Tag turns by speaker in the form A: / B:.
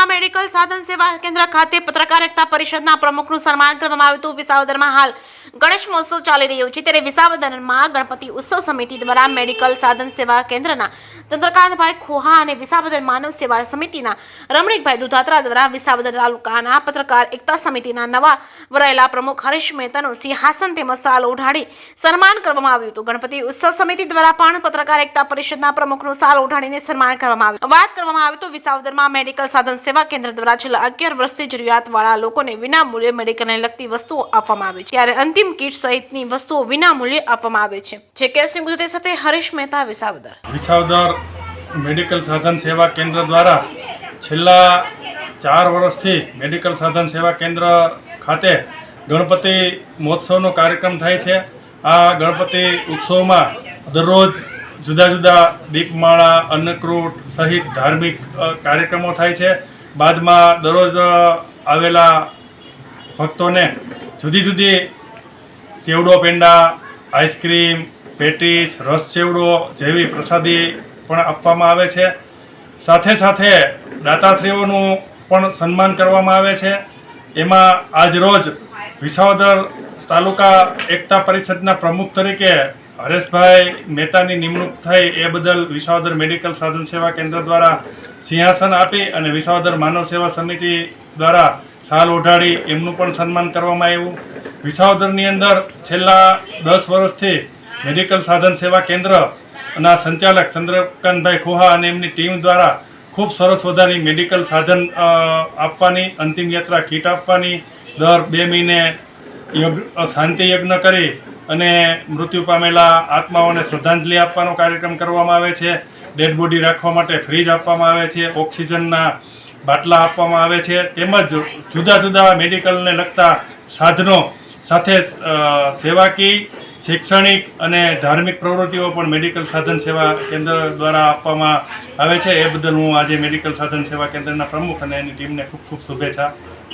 A: વિસાવદરમાં મેડિકલ સાધન સેવા કેન્દ્ર ખાતે પત્રકાર એકતા પરિષદના પ્રમુખનું સન્માન કરવામાં આવ્યું હતું। વિસાવદરમાં હાલ ગણેશ મહોત્સવ ચાલી રહ્યો છે, ત્યારે વિસાવદરમાં ગણપતિ ઉત્સવ સમિતિ દ્વારા મેડિકલ સાધન સેવા કેન્દ્રના ચંદ્રકાંતભાઈ ખોહા અને વિસાવદર માનવ સેવા સમિતિના રમણીકભાઈ દુધાત્રા દ્વારા વિસાવદર તાલુકાના પત્રકાર એકતા સમિતિના નવા વરાયેલા પ્રમુખ હરીશ મહેતાનું સિંહાસન તેમજ શાલ ઓઢાડી સન્માન કરવામાં આવ્યું હતું। ગણપતિ ઉત્સવ સમિતિ દ્વારા પણ પત્રકાર એકતા પરિષદના પ્રમુખનું શાલ ઓઢાડીને સન્માન કરવામાં આવ્યું। વાત કરવામાં આવે તો વિસાવદરમાં મેડિકલ સાધન સેવા કેન્દ્ર દ્વારા છેલ્લા 11 વર્ષથી જરૂરિયાતવાળા લોકોને વિનામૂલ્યે મેડિકલને લગતી વસ્તુઓ આપવામાં આવે છે, ત્યારે અંતિમ કીટ સહિતની વસ્તુઓ વિનામૂલ્યે આપવામાં આવે છે। જે કેસ ગુજરાતી સાથે હરીશ મહેતા,
B: વિસાવદર મેડિકલ સાધન સેવા કેન્દ્ર દ્વારા છેલ્લા 4 વર્ષથી મેડિકલ સાધન સેવા કેન્દ્ર ખાતે ગણપતિ મહોત્સવનો કાર્યક્રમ થાય છે। આ ગણપતિ ઉત્સવમાં દરરોજ જુદા જુદા દીપમાળા, અન્નકૂટ સહિત ધાર્મિક કાર્યક્રમો થાય છે। બાદમાં દરરોજ આવેલા ભક્તોને જુદી જુદી ચેવડો પેંડા, આઈસ્ક્રીમ, પેટીસ, રસ ચેવડો જેવી પ્રસાદી પણ આપવામાં આવે છે। સાથે સાથે દાતાશ્રીઓનું પણ સન્માન કરવામાં આવે છે। એમાં આજરોજ વિસાવદર તાલુકા એકતા પરિષદના પ્રમુખ તરીકે હરેશભાઈ મહેતાની નિમણૂક થઈ એ બદલ વિસાવદર મેડિકલ સાધન સેવા કેન્દ્ર દ્વારા સિંહાસન આપી અને વિસાવદર માનવ સેવા સમિતિ દ્વારા શાલ ઓઢાડી એમનું પણ સન્માન કરવામાં આવ્યું। વિસાવદરની અંદર છેલ્લા 10 વર્ષથી મેડિકલ સાધન સેવા કેન્દ્રના સંચાલક ચંદ્રકાંતભાઈ ખોહા અને એમની ટીમ દ્વારા ખૂબ સરસ મજાની મેડિકલ સાધન આપવાની, અંતિમ યાત્રા કીટ આપવાની, દર 2 મહિને શાંતિ યજ્ઞ કરી અને મૃત્યુ પામેલા આત્માઓને શ્રદ્ધાંજલિ આપવાનો કાર્યક્રમ કરવામાં આવે છે। ડેડ બોડી રાખવા માટે ફ્રીજ આપવામાં આવે છે, ઓક્સિજનના બાટલા આપવામાં આવે છે, તેમજ જુદા જુદા મેડિકલને લગતા સાધનો સાથે સેવાકીય, શૈક્ષણિક અને ધાર્મિક પ્રવૃત્તિઓ પણ મેડિકલ સાધન સેવા કેન્દ્ર દ્વારા આપવામાં આવે છે। એ બદલ હું આજે મેડિકલ સાધન સેવા કેન્દ્રના પ્રમુખ અને એની ટીમને ખૂબ ખૂબ શુભેચ્છા